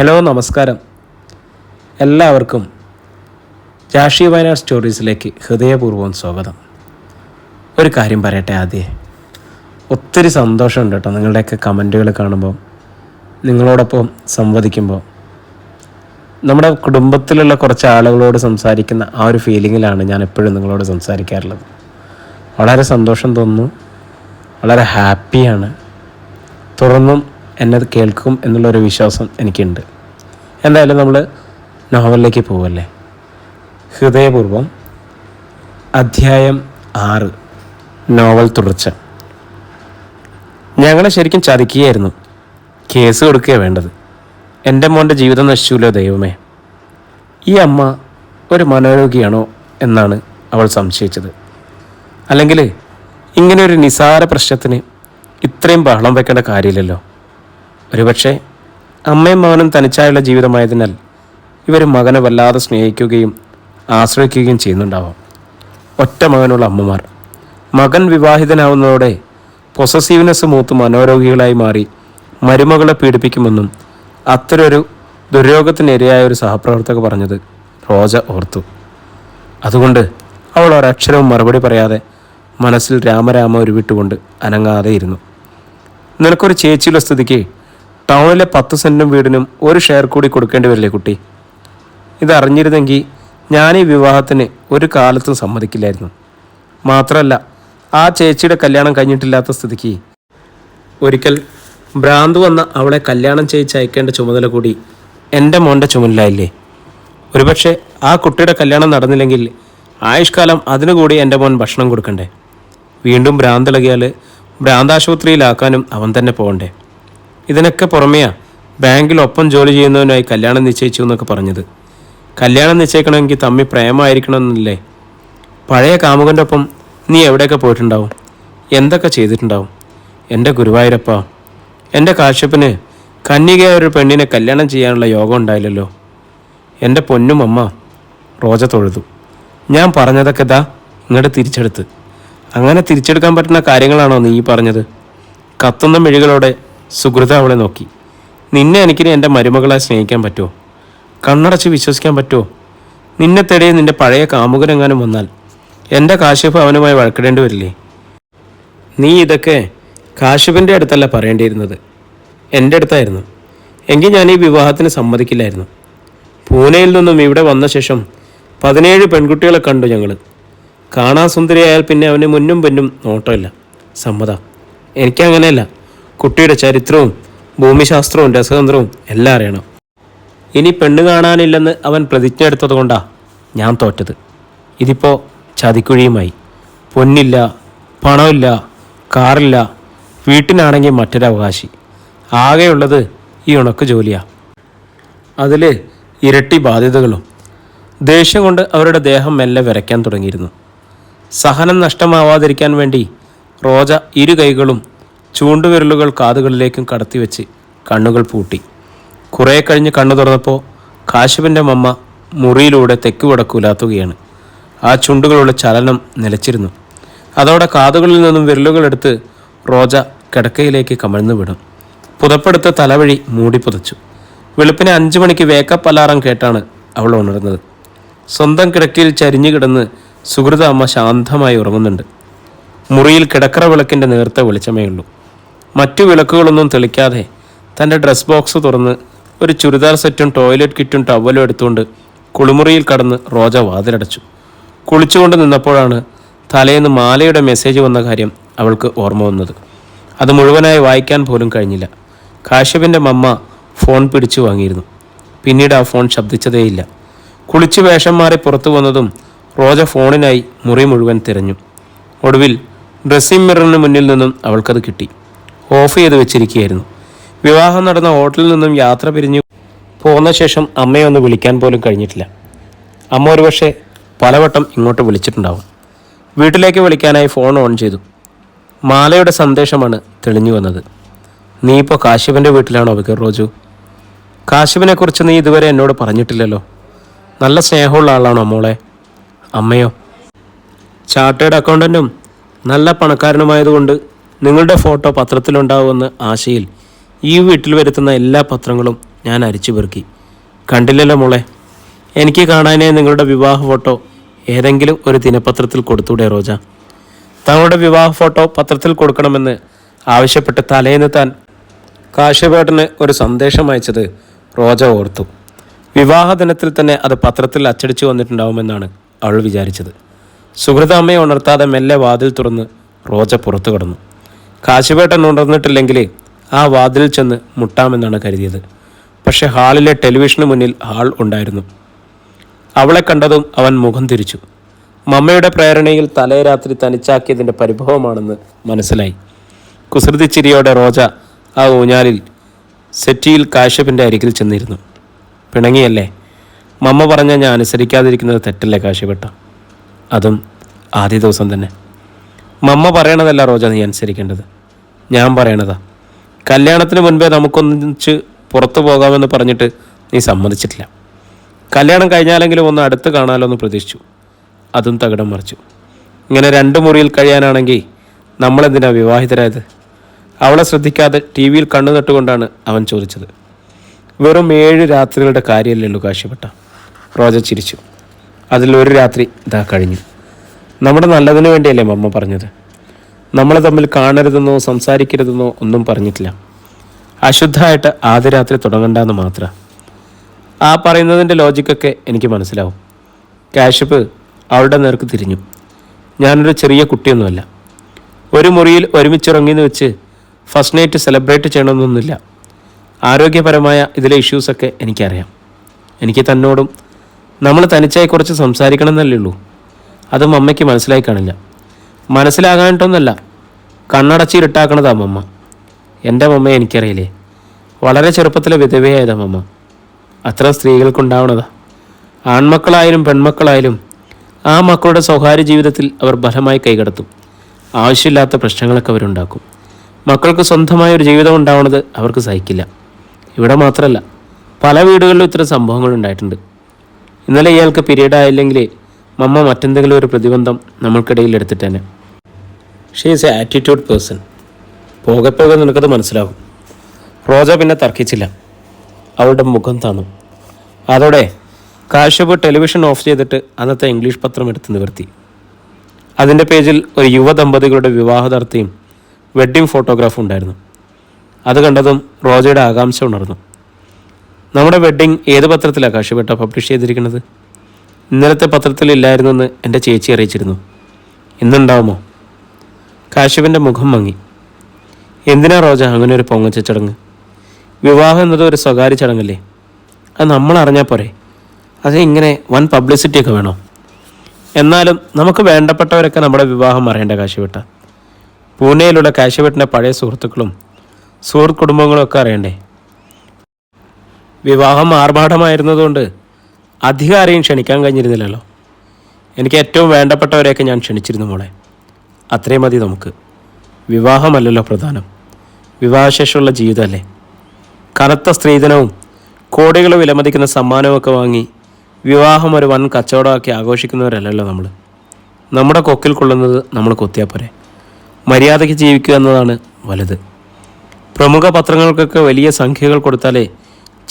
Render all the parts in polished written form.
Hello നമസ്കാരം. എല്ലാവർക്കും രാഷ്ട്രീയ വയനാട് സ്റ്റോറീസിലേക്ക് ഹൃദയപൂർവ്വം സ്വാഗതം. ഒരു കാര്യം പറയട്ടെ, ആദ്യമേ ഒത്തിരി സന്തോഷമുണ്ട് കേട്ടോ നിങ്ങളുടെയൊക്കെ കമൻറ്റുകൾ കാണുമ്പോൾ, നിങ്ങളോടൊപ്പം സംവദിക്കുമ്പോൾ. നമ്മുടെ കുടുംബത്തിലുള്ള കുറച്ച് ആളുകളോട് സംസാരിക്കുന്ന ആ ഒരു ഫീലിങ്ങിലാണ് ഞാൻ എപ്പോഴും നിങ്ങളോട് സംസാരിക്കാറുള്ളത്. വളരെ സന്തോഷം തോന്നുന്നു, വളരെ ഹാപ്പിയാണ്. തുറന്നും എന്നത് കേൾക്കും എന്നുള്ളൊരു വിശ്വാസം എനിക്കുണ്ട്. എന്തായാലും നമ്മൾ നോവലിലേക്ക് പോവല്ലേ. ഹൃദയപൂർവ്വം അധ്യായം 6, നോവൽ തുടർച്ച. ഞങ്ങളെ ശരിക്കും ചതിക്കുകയായിരുന്നു. കേസ് കൊടുക്കുകയാണ് വേണ്ടത്. എൻ്റെ മോൻ്റെ ജീവിതം നശിച്ചുല്ലോ ദൈവമേ. ഈ അമ്മ ഒരു മനോരോഗിയാണോ എന്നാണ് അവൾ സംശയിച്ചത്. അല്ലെങ്കിൽ ഇങ്ങനെ ഒരു നിസാര പ്രശ്നത്തിന് ഇത്രയും ബഹളം വെക്കേണ്ട കാര്യമില്ലല്ലോ. ഒരുപക്ഷെ അമ്മയും മകനും തനിച്ചായുള്ള ജീവിതമായതിനാൽ ഇവർ മകനെ വല്ലാതെ സ്നേഹിക്കുകയും ആശ്രയിക്കുകയും ചെയ്യുന്നുണ്ടാവാം. ഒറ്റ മകനുള്ള അമ്മമാർ മകൻ വിവാഹിതനാവുന്നതോടെ പൊസസീവ്നെസ് മൂത്ത് മനോരോഗികളായി മാറി മരുമകളെ പീഡിപ്പിക്കുമെന്നും അത്തരൊരു ദുര്യോഗത്തിനിരയായ ഒരു സഹപ്രവർത്തക പറഞ്ഞത് റോജ ഓർത്തു. അതുകൊണ്ട് അവൾ ഒരക്ഷരവും മറുപടി പറയാതെ മനസ്സിൽ രാമരാമ ഉരുവിട്ടുകൊണ്ട് അനങ്ങാതെയിരുന്നു. നിനക്കൊരു ചേച്ചിയുള്ള സ്ഥിതിക്ക് ടൗണിലെ 10 സെൻറ്റും വീടിനും ഒരു ഷെയർ കൂടി കൊടുക്കേണ്ടി വരില്ലേ കുട്ടി? ഇതറിഞ്ഞിരുന്നെങ്കിൽ ഞാൻ ഈ വിവാഹത്തിന് ഒരു കാലത്തും സമ്മതിക്കില്ലായിരുന്നു. മാത്രമല്ല, ആ ചേച്ചിയുടെ കല്യാണം കഴിഞ്ഞിട്ടില്ലാത്ത സ്ഥിതിക്ക് ഒരിക്കൽ ഭ്രാന്ത് വന്ന അവളെ കല്യാണം ചെയ്യിച്ചയക്കേണ്ട ചുമതല കൂടി എൻ്റെ മോൻ്റെ ചുമലിലായില്ലേ? ഒരുപക്ഷെ ആ കുട്ടിയുടെ കല്യാണം നടന്നില്ലെങ്കിൽ ആയുഷ്കാലം അതിനുകൂടി എൻ്റെ മോൻ ഭക്ഷണം കൊടുക്കണ്ടേ? വീണ്ടും ഭ്രാന്തിളകിയാൽ ഭ്രാന്താശുപത്രിയിലാക്കാനും അവൻ തന്നെ പോകണ്ടേ? ഇതിനൊക്കെ പുറമെയാണ് ബാങ്കിൽ ഒപ്പം ജോലി ചെയ്യുന്നതിനായി കല്യാണം നിശ്ചയിച്ചു എന്നൊക്കെ പറഞ്ഞത്. കല്യാണം നിശ്ചയിക്കണമെങ്കിൽ തമ്മിൽ പ്രേമമായിരിക്കണമെന്നില്ലേ? പഴയ കാമുകൻ്റെ ഒപ്പം നീ എവിടെയൊക്കെ പോയിട്ടുണ്ടാവും? എന്തൊക്കെ ചെയ്തിട്ടുണ്ടാവും? എൻ്റെ ഗുരുവായൂരപ്പ, എൻ്റെ കാശ്യപ്പിന് കന്യകയായ ഒരു പെണ്ണിനെ കല്യാണം ചെയ്യാനുള്ള യോഗം ഉണ്ടായില്ലല്ലോ. എൻ്റെ പൊന്നും അമ്മ. റോജ തൊഴുതു. ഞാൻ പറഞ്ഞതൊക്കെ ദാ ഇങ്ങോട്ട് തിരിച്ചെടുത്ത്. അങ്ങനെ തിരിച്ചെടുക്കാൻ പറ്റുന്ന കാര്യങ്ങളാണോ നീ പറഞ്ഞത്? കത്തുന്ന മിഴികളോടെ സുഹൃത അവളെ നോക്കി. നിന്നെ എനിക്കിനി എൻ്റെ മരുമകളെ സ്നേഹിക്കാൻ പറ്റുമോ? കണ്ണടച്ച് വിശ്വസിക്കാൻ പറ്റുമോ? നിന്നെ തേടിയ നിൻ്റെ പഴയ കാമുകനെങ്ങാനും വന്നാൽ എൻ്റെ കാശ്യപ്പ് അവനുമായി വഴക്കിടേണ്ടി വരില്ലേ? നീ ഇതൊക്കെ കാശ്യപ്പിൻ്റെ അടുത്തല്ല പറയേണ്ടിയിരുന്നത്, എൻ്റെ അടുത്തായിരുന്നു. എങ്കിൽ ഞാൻ ഈ വിവാഹത്തിന് സമ്മതിക്കില്ലായിരുന്നു. പൂനെയിൽ നിന്നും ഇവിടെ വന്ന ശേഷം 17 പെൺകുട്ടികളെ കണ്ടു ഞങ്ങൾ. കാണാൻ സുന്ദരിയായാൽ പിന്നെ അവന് മുന്നും പിന്നും നോട്ടമില്ല. സമ്മതം. എനിക്കങ്ങനെയല്ല. കുട്ടിയുടെ ചരിത്രവും ഭൂമിശാസ്ത്രവും രസതന്ത്രവും എല്ലാം അറിയണം. ഇനി പെണ്ണ് കാണാനില്ലെന്ന് അവൻ പ്രതിജ്ഞ എടുത്തതുകൊണ്ടാണ് ഞാൻ തോറ്റത്. ഇതിപ്പോൾ ചതിക്കുഴിയുമായി. പൊന്നില്ല, പണമില്ല, കാറില്ല, വീട്ടിനാണെങ്കിൽ മറ്റൊരവകാശി. ആകെയുള്ളത് ഈ ഉണക്ക് ജോലിയാണ്. അതിൽ ഇരട്ടി ബാധ്യതകളും. ദേഷ്യം കൊണ്ട് അവരുടെ ദേഹം മെല്ലെ വിറയ്ക്കാൻ തുടങ്ങിയിരുന്നു. സഹനം നഷ്ടമാവാതിരിക്കാൻ വേണ്ടി റോജ ഇരു കൈകളും ചൂണ്ടുവിരലുകൾ കാതുകളിലേക്കും കടത്തിവെച്ച് കണ്ണുകൾ പൂട്ടി. കുറേ കഴിഞ്ഞ് കണ്ണു തുറന്നപ്പോൾ കാശ്യപിൻ്റെ മമ്മ മുറിയിലൂടെ തെക്ക് വടക്കുലാത്തുകയാണ്. ആ ചുണ്ടുകളുടെ ചലനം നിലച്ചിരുന്നു. അതോടെ കാതുകളിൽ നിന്നും വിരലുകളെടുത്ത് റോജ കിടക്കയിലേക്ക് കമഴ്ന്നു വിടും. പുതപ്പെടുത്ത് തലവഴി മൂടി പുതച്ചു. വെളുപ്പിനെ 5 മണിക്ക് വേക്കപ്പ് അലാറം കേട്ടാണ് അവൾ ഉണർന്നത്. സ്വന്തം കിടക്കയിൽ ചരിഞ്ഞു കിടന്ന് സുഹൃത അമ്മ ശാന്തമായി ഉറങ്ങുന്നുണ്ട്. മുറിയിൽ കിടക്കറ വിളക്കിൻ്റെ നേർത്ത വെളിച്ചമേ ഉള്ളൂ. മറ്റു വിളക്കുകളൊന്നും തെളിക്കാതെ തൻ്റെ ഡ്രസ് ബോക്സ് തുറന്ന് ഒരു ചുരിദാർ സെറ്റും ടോയ്ലറ്റ് കിറ്റും ടവലും എടുത്തുകൊണ്ട് കുളിമുറിയിൽ കടന്ന് റോജ വാതിലടച്ചു. കുളിച്ചുകൊണ്ട് നിന്നപ്പോഴാണ് തലേന്ന് മാലയുടെ മെസ്സേജ് വന്ന കാര്യം അവൾക്ക് ഓർമ്മ വന്നത്. അത് മുഴുവനായി വായിക്കാൻ പോലും കഴിഞ്ഞില്ല. കാശ്യപിൻ്റെ മമ്മ ഫോൺ പിടിച്ചു വാങ്ങിയിരുന്നു. പിന്നീട് ആ ഫോൺ ശബ്ദിച്ചതേയില്ല. കുളിച്ചു വേഷം മാറി പുറത്തു വന്നതും റോജ ഫോണിനായി മുറി മുഴുവൻ തിരഞ്ഞു. ഒടുവിൽ ഡ്രസ്സിംഗ് മിററിന് മുന്നിൽ നിന്നും അവൾക്കത് കിട്ടി. ഓഫ് ചെയ്ത് വെച്ചിരിക്കുകയായിരുന്നു. വിവാഹം നടന്ന ഹോട്ടലിൽ നിന്നും യാത്ര പിരിഞ്ഞു പോന്ന ശേഷം അമ്മയെ ഒന്ന് വിളിക്കാൻ പോലും കഴിഞ്ഞിട്ടില്ല. അമ്മ ഒരുപക്ഷെ പലവട്ടം ഇങ്ങോട്ട് വിളിച്ചിട്ടുണ്ടാവും. വീട്ടിലേക്ക് വിളിക്കാനായി ഫോൺ ഓൺ ചെയ്തു. മാലയുടെ സന്ദേശമാണ് തെളിഞ്ഞു വന്നത്. നീ ഇപ്പോൾ കാശ്യപിൻ്റെ വീട്ടിലാണോ വികർ റോജു? കാശ്യപിനെക്കുറിച്ച് നീ ഇതുവരെ എന്നോട് പറഞ്ഞിട്ടില്ലല്ലോ. നല്ല സ്നേഹമുള്ള ആളാണോ മോളെ? അമ്മയോ? ചാർട്ടേഡ് അക്കൗണ്ടൻറ്റും നല്ല പണക്കാരനുമായതുകൊണ്ട് നിങ്ങളുടെ ഫോട്ടോ പത്രത്തിലുണ്ടാവുമെന്ന ആശയിൽ ഈ വീട്ടിൽ വരുത്തുന്ന എല്ലാ പത്രങ്ങളും ഞാൻ അരിച്ചു പെറുക്കി. കണ്ടില്ലല്ലോ മോളെ, എനിക്ക് കാണാനേ നിങ്ങളുടെ വിവാഹ ഫോട്ടോ ഏതെങ്കിലും ഒരു ദിനപത്രത്തിൽ കൊടുത്തൂടെ റോജ? തങ്ങളുടെ വിവാഹ ഫോട്ടോ പത്രത്തിൽ കൊടുക്കണമെന്ന് ആവശ്യപ്പെട്ട് തലേന്ന് താൻ കാശിപേട്ടന് ഒരു സന്ദേശം അയച്ചത് റോജ ഓർത്തു. വിവാഹ ദിനത്തിൽ തന്നെ അത് പത്രത്തിൽ അച്ചടിച്ചു വന്നിട്ടുണ്ടാവുമെന്നാണ് അവൾ വിചാരിച്ചത്. സുഹൃത അമ്മയെ ഉണർത്താതെ മെല്ലെ വാതിൽ തുറന്ന് റോജ പുറത്തു കടന്നു. കാശിപേട്ടൻ ഉണർന്നിട്ടില്ലെങ്കിൽ ആ വാതിലിൽ ചെന്ന് മുട്ടാമെന്നാണ് കരുതിയത്. പക്ഷെ ഹാളിലെ ടെലിവിഷന് മുന്നിൽ ആൾ ഉണ്ടായിരുന്നു. അവളെ കണ്ടതും അവൻ മുഖം തിരിച്ചു. മമ്മയുടെ പ്രേരണയിൽ തലേ രാത്രി തനിച്ചാക്കിയതിൻ്റെ പരിഭവമാണെന്ന് മനസ്സിലായി. കുസൃതി ചിരിയോടെ റോജ ആ ഊഞ്ഞാലിൽ സെറ്റിയിൽ കാശ്യപിൻ്റെ അരികിൽ ചെന്നിരുന്നു. പിണങ്ങിയല്ലേ? മമ്മ പറഞ്ഞ ഞാൻ അനുസരിക്കാതിരിക്കുന്നത് തെറ്റല്ലേ കാശ്യപേട്ട? അതും ആദ്യ ദിവസം തന്നെ. മമ്മ പറയണതല്ല റോജ നീ അനുസരിക്കേണ്ടത്, ഞാൻ പറയണതാ. കല്യാണത്തിന് മുൻപേ നമുക്കൊന്നിച്ച് പുറത്തു പോകാമെന്ന് പറഞ്ഞിട്ട് നീ സമ്മതിച്ചിട്ടില്ല. കല്യാണം കഴിഞ്ഞാലെങ്കിലും ഒന്ന് അടുത്ത് കാണാമല്ലോ എന്ന് പ്രതീക്ഷിച്ചു. അതും തകിടം മറിച്ചു. ഇങ്ങനെ 2 മുറിയിൽ കഴിയാനാണെങ്കിൽ നമ്മളെന്തിനാ വിവാഹിതരായത്? അവളെ ശ്രദ്ധിക്കാതെ ടി വിയിൽ കണ്ണു നട്ടുകൊണ്ടാണ് അവൻ ചോദിച്ചത്. വെറും 7 രാത്രികളുടെ കാര്യമല്ലല്ലോ കാശ്യപേട്ട. റോജ ചിരിച്ചു. അതിലൊരു രാത്രി ഇതാ കഴിഞ്ഞു. നമ്മുടെ നല്ലതിനു വേണ്ടിയല്ലേ മമ്മ പറഞ്ഞത്? നമ്മളെ തമ്മിൽ കാണരുതെന്നോ സംസാരിക്കരുതെന്നോ ഒന്നും പറഞ്ഞിട്ടില്ല. അശുദ്ധമായിട്ട് ആദ്യ രാത്രി തുടങ്ങണ്ടെന്ന് മാത്രം. ആ പറയുന്നതിൻ്റെ ലോജിക്കൊക്കെ എനിക്ക് മനസ്സിലാവും. കാശ്യപ് അവളുടെ നേർക്ക് തിരിഞ്ഞു. ഞാനൊരു ചെറിയ കുട്ടിയൊന്നുമല്ല. ഒരു മുറിയിൽ ഒരുമിച്ചിറങ്ങിയെന്ന് വെച്ച് ഫസ്റ്റ് നൈറ്റ് സെലിബ്രേറ്റ് ചെയ്യണമെന്നൊന്നുമില്ല. ആരോഗ്യപരമായ ഇതിലെ ഇഷ്യൂസൊക്കെ എനിക്കറിയാം. എനിക്ക് തന്നോടും നമ്മൾ തനിച്ചായി കുറച്ച് സംസാരിക്കണം എന്നല്ലേ ഉള്ളൂ. അതും അമ്മയ്ക്ക് മനസ്സിലായി കാണില്ല. മനസ്സിലാകാനിട്ടൊന്നല്ല, കണ്ണടച്ചിരുട്ടാക്കണതാ മമ്മ. എൻ്റെ മമ്മയെ എനിക്കറിയില്ലേ? വളരെ ചെറുപ്പത്തിലെ വിധവയായതാ മമ്മ. അത്ര സ്ത്രീകൾക്കുണ്ടാവണതാ. ആൺമക്കളായാലും പെൺമക്കളായാലും ആ മക്കളുടെ സ്വകാര്യ ജീവിതത്തിൽ അവർ ബലമായി കൈകടത്തും. ആവശ്യമില്ലാത്ത പ്രശ്നങ്ങളൊക്കെ അവരുണ്ടാക്കും. മക്കൾക്ക് സ്വന്തമായ ഒരു ജീവിതം ഉണ്ടാവുന്നത് അവർക്ക് സഹിക്കില്ല. ഇവിടെ മാത്രമല്ല, പല വീടുകളിലും ഇത്തരം സംഭവങ്ങൾ ഉണ്ടായിട്ടുണ്ട്. ഇന്നലെ ഇയാൾക്ക് പീരീഡ് ആയില്ലെങ്കിൽ മമ്മ മറ്റെന്തെങ്കിലും ഒരു പ്രതിബന്ധം നമ്മൾക്കിടയിൽ എടുത്തിട്ട് തന്നെ. She is A attitude person. പോകെ പോകെ നിനക്കത് മനസ്സിലാവും. റോജ പിന്നെ തർക്കിച്ചില്ല. അവളുടെ മുഖം താന്നു. അതോടെ കാശ്യപ് ടെലിവിഷൻ ഓഫ് ചെയ്തിട്ട് അന്നത്തെ ഇംഗ്ലീഷ് പത്രം എടുത്ത് നിവർത്തി. അതിൻ്റെ പേജിൽ ഒരു യുവദമ്പതികളുടെ വിവാഹദർത്തിയും വെഡ്ഡിംഗ് ഫോട്ടോഗ്രാഫും ഉണ്ടായിരുന്നു. അത് കണ്ടതും റോജയുടെ ആകാംക്ഷ ഉണർന്നു. നമ്മുടെ വെഡ്ഡിംഗ് ഏത് പത്രത്തിലാണ് കാശ്യപേട്ട പബ്ലിഷ് ചെയ്തിരിക്കുന്നത്? ഇന്നലത്തെ പത്രത്തിലില്ലായിരുന്നെന്ന് എൻ്റെ ചേച്ചി അറിയിച്ചിരുന്നു. ഇന്നുണ്ടാവുമോ? കാശ്യപിൻ്റെ മുഖം മങ്ങി. എന്തിനാ റോജ അങ്ങനെ ഒരു പൊങ്ങച്ച ചടങ്ങ്? വിവാഹം എന്നത് ഒരു സ്വകാര്യ ചടങ്ങല്ലേ? അത് നമ്മൾ അറിഞ്ഞാൽ പോരെ? അത് ഇങ്ങനെ വൻ പബ്ലിസിറ്റിയൊക്കെ വേണോ? എന്നാലും നമുക്ക് വേണ്ടപ്പെട്ടവരൊക്കെ നമ്മുടെ വിവാഹം അറിയേണ്ട കാശ്യപേട്ട. പൂനെയിലുള്ള കാശ്യപേട്ടൻ്റെ പഴയ സുഹൃത്തുക്കളും സുഹൃത്ത് കുടുംബങ്ങളും ഒക്കെ അറിയണ്ടേ? വിവാഹം ആർഭാടമായിരുന്നതുകൊണ്ട് അധികം ആരെയും ക്ഷണിക്കാൻ കഴിഞ്ഞിരുന്നില്ലല്ലോ. എനിക്ക് ഏറ്റവും വേണ്ടപ്പെട്ടവരെയൊക്കെ ഞാൻ ക്ഷണിച്ചിരുന്നു മോളെ. അത്രയും മതി നമുക്ക്. വിവാഹമല്ലല്ലോ പ്രധാനം, വിവാഹശേഷമുള്ള ജീവിതമല്ലേ. കനത്ത സ്ത്രീധനവും കോടികൾ വിലമതിക്കുന്ന സമ്മാനമൊക്കെ വാങ്ങി വിവാഹം ഒരു വൻ കച്ചവടമാക്കി ആഘോഷിക്കുന്നവരല്ലല്ലോ നമ്മൾ. നമ്മുടെ കൊക്കിൽ കൊള്ളുന്നത് നമ്മൾ കൊത്തിയാൽ പോരെ. മര്യാദയ്ക്ക് ജീവിക്കുക എന്നതാണ് വലുത്. പ്രമുഖ പത്രങ്ങൾക്കൊക്കെ വലിയ സംഖ്യകൾ കൊടുത്താലേ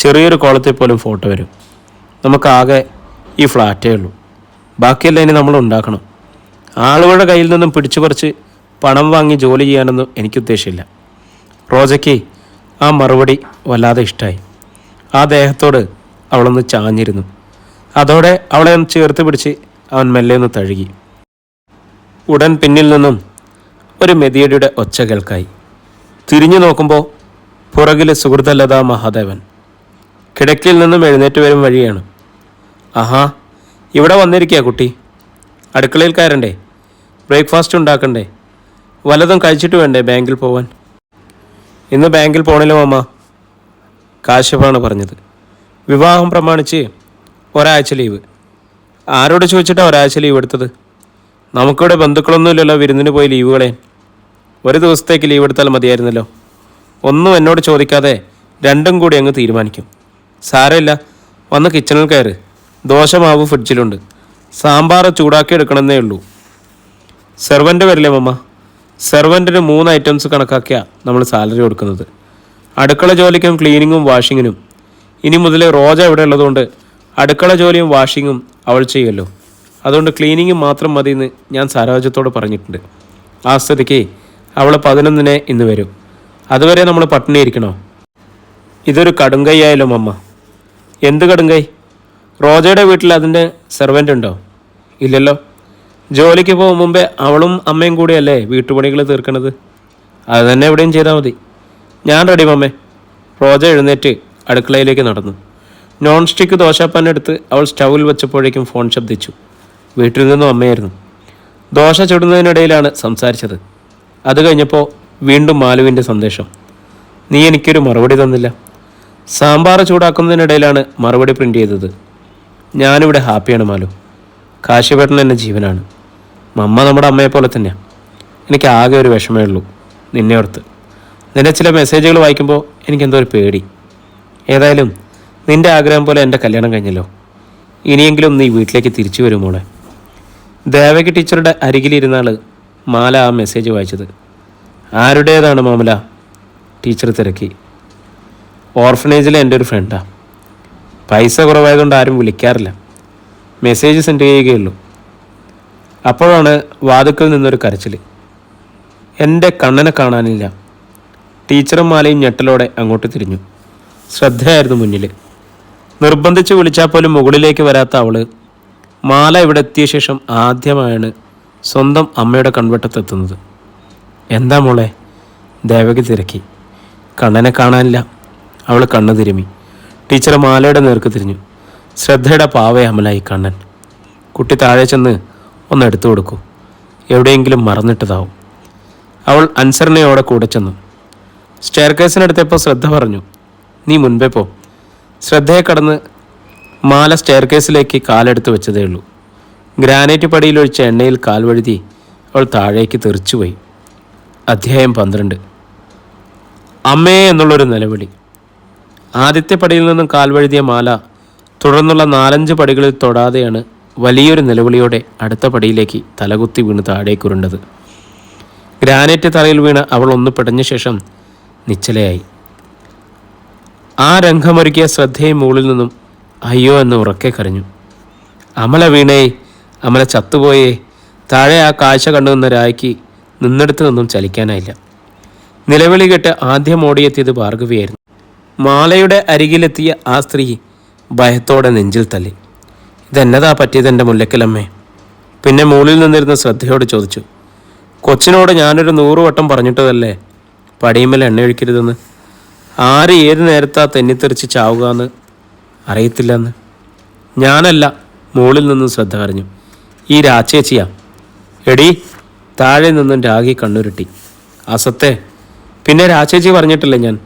ചെറിയൊരു കോളത്തിൽ പോലും ഫോട്ടോ വരും. നമുക്കാകെ ഈ ഫ്ലാറ്റേ ഉള്ളൂ. ബാക്കിയെല്ലാം ഇനി നമ്മൾ ഉണ്ടാക്കണം. ആളുകളുടെ കയ്യിൽ നിന്നും പിടിച്ചു പറിച്ച് പണം വാങ്ങി ജോലി ചെയ്യാനൊന്നും എനിക്കുദ്ദേശമില്ല. റോജയ്ക്ക് ആ മറുപടി വല്ലാതെ ഇഷ്ടമായി. ആ ദേഹത്തോട് അവളൊന്ന് ചാഞ്ഞിരുന്നു. അതോടെ അവളെ ഒന്ന് ചേർത്ത് പിടിച്ച് അവൻ മെല്ലെ ഒന്ന് തഴുകി. ഉടൻ പിന്നിൽ നിന്നും ഒരു മെതിയടിയുടെ ഒച്ച കേൾക്കായി. തിരിഞ്ഞു നോക്കുമ്പോൾ പുറകിൽ സുഹൃത്തല്ലതാ മഹാദേവൻ കിടക്കയിൽ നിന്നും എഴുന്നേറ്റ് വരും വഴിയാണ്. ആഹാ, ഇവിടെ വന്നിരിക്കുക കുട്ടി. അടുക്കളയിൽ കയറണ്ടേ? ബ്രേക്ക്ഫാസ്റ്റ് ഉണ്ടാക്കണ്ടേ? വല്ലതും കഴിച്ചിട്ട് വേണ്ടേ ബാങ്കിൽ പോവാൻ? ഇന്ന് ബാങ്കിൽ പോണില്ല മാമ, കാശ്യപാണ് പറഞ്ഞത്. വിവാഹം പ്രമാണിച്ച് ഒരാഴ്ച ലീവ്. ആരോട് ചോദിച്ചിട്ടാണ് ഒരാഴ്ച ലീവ് എടുത്തത്? നമുക്കിവിടെ ബന്ധുക്കളൊന്നുമില്ലല്ലോ വിരുന്നിന് പോയി ലീവ് കളയാൻ. ഒരു ദിവസത്തേക്ക് ലീവ് എടുത്താൽ മതിയായിരുന്നല്ലോ. ഒന്നും എന്നോട് ചോദിക്കാതെ രണ്ടും കൂടി അങ്ങ് തീരുമാനിക്കും. സാരമില്ല, വന്ന് കിച്ചണിൽ കയറ്. ദോശമാവ് ഫ്രിഡ്ജിലുണ്ട്. സാമ്പാർ ചൂടാക്കി എടുക്കണമെന്നേ ഉള്ളൂ. സെർവൻ്റ് വരില്ലേ മമ്മ? സെർവൻറ്റിന് 3 ഐറ്റംസ് കണക്കാക്കിയാണ് നമ്മൾ സാലറി കൊടുക്കുന്നത്. അടുക്കള ജോലിക്കും ക്ലീനിങ്ങും വാഷിങ്ങിനും ഇനി മുതൽ റോജ ഇവിടെ ഉള്ളതുകൊണ്ട് അടുക്കള ജോലിയും വാഷിങ്ങും അവൾ ചെയ്യുമല്ലോ. അതുകൊണ്ട് ക്ലീനിങ് മാത്രം മതിയെന്ന് ഞാൻ സരോജത്തോട് പറഞ്ഞിട്ടുണ്ട്. ആ സ്ഥിതിക്ക് അവൾ 11-ന് ഇന്ന് വരും. അതുവരെ നമ്മൾ പട്ടിണിയിരിക്കണോ? ഇതൊരു കടുങ്കൈയായാലും അമ്മ. എന്ത് കടുങ്കൈ? റോജയുടെ വീട്ടിൽ അതിൻ്റെ സെർവൻ്റ് ഉണ്ടോ? ഇല്ലല്ലോ. ജോലിക്ക് പോകും മുമ്പേ അവളും അമ്മയും കൂടിയല്ലേ വീട്ടുപണികൾ തീർക്കണത്. അത് തന്നെ എവിടെയും ചെയ്താൽ മതി. ഞാൻ റെഡി മമ്മേ. റോജ എഴുന്നേറ്റ് അടുക്കളയിലേക്ക് നടന്നു. നോൺ സ്റ്റിക്ക് ദോശപ്പാൻ എടുത്ത് അവൾ സ്റ്റൗവിൽ വെച്ചപ്പോഴേക്കും ഫോൺ ശബ്ദിച്ചു. വീട്ടിൽ നിന്നും അമ്മയായിരുന്നു. ദോശ ചുടുന്നതിനിടയിലാണ് സംസാരിച്ചത്. അത് കഴിഞ്ഞപ്പോൾ വീണ്ടും മാലുവിൻ്റെ സന്ദേശം. നീ എനിക്കൊരു മറുപടി തന്നില്ല. സാമ്പാർ ചൂടാക്കുന്നതിനിടയിലാണ് മറുപടി പ്രിൻ്റ് ചെയ്തത്. ഞാനിവിടെ ഹാപ്പിയാണ് മാലു. കാശിപേട്ടൻ എൻ്റെ ജീവനാണ്. മമ്മ നമ്മുടെ അമ്മയെപ്പോലെ തന്നെയാണ്. എനിക്ക് ആകെ ഒരു വിഷമേ ഉള്ളൂ നിന്നെ ഓർത്ത്. നിന്റെ ചില മെസ്സേജുകൾ വായിക്കുമ്പോൾ എനിക്കെന്തോ ഒരു പേടി. ഏതായാലും നിൻ്റെ ആഗ്രഹം പോലെ എൻ്റെ കല്യാണം കഴിഞ്ഞല്ലോ. ഇനിയെങ്കിലും നീ വീട്ടിലേക്ക് തിരിച്ചു വരും മോളെ. ദേവകി ടീച്ചറുടെ അരികിലിരുന്നാൾ മാല ആ മെസ്സേജ് വായിച്ചത്. ആരുടേതാണ് മാമല? ടീച്ചർ തിരക്കി. ഓർഫനേജിലെ എൻ്റെ ഒരു ഫ്രണ്ടാണ്. പൈസ കുറവായതുകൊണ്ട് ആരും വിളിക്കാറില്ല. മെസ്സേജ് സെൻഡ് ചെയ്യുകയുള്ളൂ. അപ്പോഴാണ് വാതുക്കൽ നിന്നൊരു കരച്ചിൽ. എൻ്റെ കണ്ണനെ കാണാനില്ല. ടീച്ചറും മാലയും ഞെട്ടലോടെ അങ്ങോട്ട് തിരിഞ്ഞു. ശ്രദ്ധയായിരുന്നു മുന്നിൽ. നിർബന്ധിച്ച് വിളിച്ചാൽ പോലും മുകളിലേക്ക് വരാത്ത അവൾ മാല ഇവിടെ എത്തിയ ശേഷം ആദ്യമായാണ് സ്വന്തം അമ്മയുടെ കൺവെട്ടത്തെത്തുന്നത്. എന്താ മോളെ? ദേവകി തിരക്കി. കണ്ണനെ കാണാനില്ല. അവൾ കണ്ണ് തിരുമി. ടീച്ചർ മാലയുടെ നേർക്ക് തിരിഞ്ഞു. ശ്രദ്ധയുടെ പാവയെ അമലായി കണ്ണൻ. കുട്ടി താഴെ ചെന്ന് ഒന്ന് എടുത്തു കൊടുക്കൂ. എവിടെയെങ്കിലും മറന്നിട്ടതാവും. അവൾ അനുസരണയോടെ കൂടെ ചെന്നു. സ്റ്റെയർ കേസിനടുത്തപ്പോൾ ശ്രദ്ധ പറഞ്ഞു, നീ മുൻപേ പോ. ശ്രദ്ധയെ കടന്ന് മാല സ്റ്റെയർ കേസിലേക്ക് കാലെടുത്ത് വെച്ചതേ ഉള്ളൂ. ഗ്രാനൈറ്റ് പടിയിലൊഴിച്ച എണ്ണയിൽ കാൽ വഴുതി അവൾ താഴേക്ക് തെറിച്ചുപോയി. അധ്യായം 12. അമ്മേ എന്നുള്ളൊരു നിലവിളി. ആദ്യത്തെ പടിയിൽ നിന്നും കാൽ വഴുതിയ മാല തുടർന്നുള്ള 4-5 പടികളിൽ തൊടാതെയാണ് വലിയൊരു നിലവിളിയോടെ അടുത്ത പടിയിലേക്ക് തലകുത്തി വീണ് താഴേക്കുരുണ്ടത്. ഗ്രാനൈറ്റ് തറയിൽ വീണ് അവൾ ഒന്ന് പിടഞ്ഞ ശേഷം നിശ്ചലയായി. ആ രംഗമൊരുക്കിയ ശ്രദ്ധയെ മുകളിൽ നിന്നും അയ്യോ എന്ന് ഉറക്കെ കരഞ്ഞു. അമല വീണേ, അമല ചത്തുപോയേ. താഴെ ആ കാഴ്ച കണ്ടുനിന്ന രായ്ക്ക് നിന്നെടുത്ത് നിന്നും ചലിക്കാനായില്ല. നിലവിളി കേട്ട് ആദ്യം ഓടിയെത്തിയത് ഭാർഗവിയായിരുന്നു. മാലയുടെ അരികിലെത്തിയ ആ സ്ത്രീ ഭയത്തോടെ നെഞ്ചിൽ തല്ലി. ഇതെന്നതാ പറ്റിയതെൻ്റെ മുല്ലക്കലമ്മേ? പിന്നെ മുകളിൽ നിന്നിരുന്ന ശ്രദ്ധയോട് ചോദിച്ചു. കൊച്ചിനോട് ഞാനൊരു 100 വട്ടം പറഞ്ഞിട്ടതല്ലേ പടിയുമ്മൽ എണ്ണ ഒഴിക്കരുതെന്ന്. ആര് ഏത് നേരത്താ തെന്നിത്തെറിച്ച് ചാവുക എന്ന് അറിയത്തില്ലെന്ന്. ഞാനല്ല, മുകളിൽ നിന്നും ശ്രദ്ധ കരഞ്ഞു. ഈ രാച്ചേച്ചിയാ. എടീ, താഴെ നിന്നും രാഗി കണ്ണുരുട്ടി. അസത്തെ, പിന്നെ രാച്ചേച്ചി പറഞ്ഞിട്ടില്ല ഞാൻ.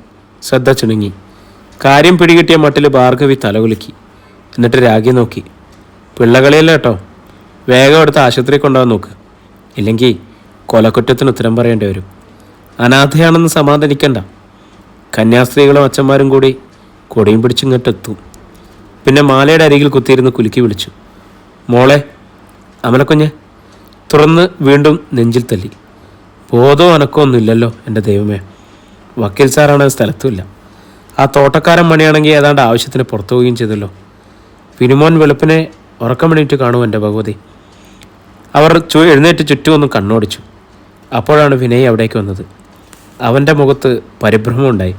ശ്രദ്ധ ചുണുങ്ങി. കാര്യം പിടികിട്ടിയ മട്ടിൽ ഭാർഗവി തലകുലുക്കി. എന്നിട്ട് രാഗി നോക്കി. പിള്ളകളിയല്ല കേട്ടോ. വേഗം എടുത്ത് ആശുപത്രി കൊണ്ടുപോകാൻ നോക്ക്. ഇല്ലെങ്കിൽ കൊലക്കുറ്റത്തിന് ഉത്തരം പറയേണ്ടി വരും. അനാഥയാണെന്ന് സമാധാനിക്കണ്ട. കന്യാസ്ത്രീകളും അച്ഛന്മാരും കൂടി കൊടിയും പിടിച്ചിങ്ങോട്ടെത്തും. പിന്നെ മാലയുടെ അരികിൽ കുത്തിയിരുന്ന് കുലുക്കി വിളിച്ചു. മോളെ, അമലക്കുഞ്ഞ്. തുറന്ന് വീണ്ടും നെഞ്ചിൽ തല്ലി. ബോധവും അനക്കമൊന്നുമില്ലല്ലോ എൻ്റെ ദൈവമേ. വക്കീൽ സാറാണ് സ്ഥലത്തുമില്ല. ആ തോട്ടക്കാരൻ മണിയാണെങ്കിൽ ഏതാണ്ട് ആവശ്യത്തിന് പുറത്തു പോവുകയും ചെയ്തല്ലോ. പിനുമോൻ വെളുപ്പിനെ ഉറക്കം എണീറ്റ് കാണും എൻ്റെ ഭഗവതി. അവർ എഴുന്നേറ്റ് ചുറ്റുമൊന്ന് കണ്ണോടിച്ചു. അപ്പോഴാണ് വിനയ് അവിടേക്ക് വന്നത്. അവൻ്റെ മുഖത്ത് പരിഭ്രമമുണ്ടായി.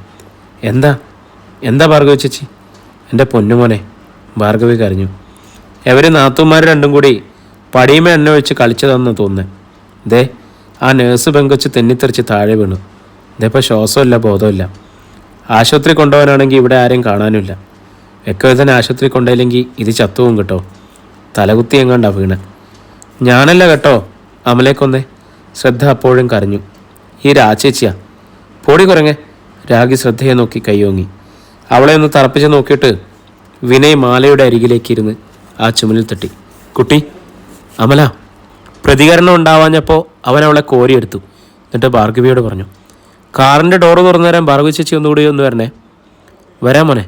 എന്താ എന്താ ഭാർഗവി ചേച്ചി? എൻ്റെ പൊന്നുമോനെ, ഭാർഗവി കരഞ്ഞു. എവർ നാത്തൂന്മാർ രണ്ടും കൂടി പടിയുമ എണ്ണ ഒഴിച്ച് കളിച്ചതെന്ന് തോന്നുന്നത്. ദേ, ആ നേഴ്സ് പെങ്കൊച്ച് തെന്നിത്തെറിച്ച് താഴെ വീണു. ഇതേപ്പോൾ ശ്വാസമില്ല, ബോധമില്ല. ആശുപത്രി കൊണ്ടുപോകാനാണെങ്കിൽ ഇവിടെ ആരെയും കാണാനുമില്ല. വെക്കവിധന ആശുപത്രി കൊണ്ടുപോയില്ലെങ്കിൽ ഇത് ചത്തുവും കേട്ടോ. തലകുത്തി എങ്ങാണ്ടാ വീണ്. ഞാനല്ല കേട്ടോ അമലേക്കൊന്നേ. ശ്രദ്ധ അപ്പോഴും കരഞ്ഞു. ഈ രാച്ചേച്ചിയാ. പൊടി കുറങ്ങെ. രാഗി ശ്രദ്ധയെ നോക്കി കൈയോങ്ങി. അവളെ ഒന്ന് തറപ്പിച്ച് നോക്കിയിട്ട് വിനയ് മാലയുടെ അരികിലേക്ക് ഇരുന്ന് ആ ചുമലിൽ തട്ടി. കുട്ടി, അമല. പ്രതികരണം ഉണ്ടാവാഞ്ഞപ്പോൾ അവൻ അവളെ കോരിയെടുത്തു. എന്നിട്ട് ഭാർഗവിയോട് പറഞ്ഞു, കാറിൻ്റെ ഡോറ് തുറന്നു തരാൻ ഭാർഗവി ചേച്ചി ഒന്നുകൂടി ഒന്ന് വരണേ. വരാം മോനെ.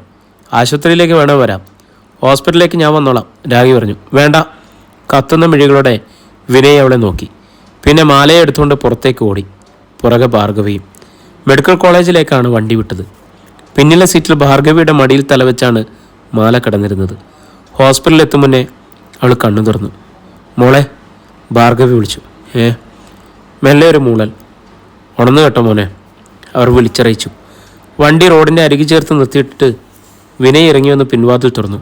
ആശുപത്രിയിലേക്ക് വേണോ വരാം. ഹോസ്പിറ്റലിലേക്ക് ഞാൻ വന്നോളാം, രാഗി പറഞ്ഞു. വേണ്ട. കത്തുന്ന മിഴികളോടെ വിനയ് അവളെ നോക്കി. പിന്നെ മാലയെ എടുത്തുകൊണ്ട് പുറത്തേക്ക് ഓടി. പുറകെ ഭാർഗവിയും. മെഡിക്കൽ കോളേജിലേക്കാണ് വണ്ടി വിട്ടത്. പിന്നിലെ സീറ്റിൽ ഭാർഗവിയുടെ മടിയിൽ തലവെച്ചാണ് മാല കിടന്നിരുന്നത്. ഹോസ്പിറ്റലിൽ എത്തും മുന്നേ അവൾ കണ്ണു തുറന്നു. മോളെ, ഭാർഗവി വിളിച്ചു. മെല്ലെ ഒരു മൂളൽ. ഉണർന്നു കേട്ടോ മോനെ, അവർ വിളിച്ചറിയിച്ചു. വണ്ടി റോഡിൻ്റെ അരികു ചേർത്ത് നിർത്തിയിട്ടിട്ട് വിനയ് ഇറങ്ങി വന്ന് പിൻവാതിൽ തുറന്നു.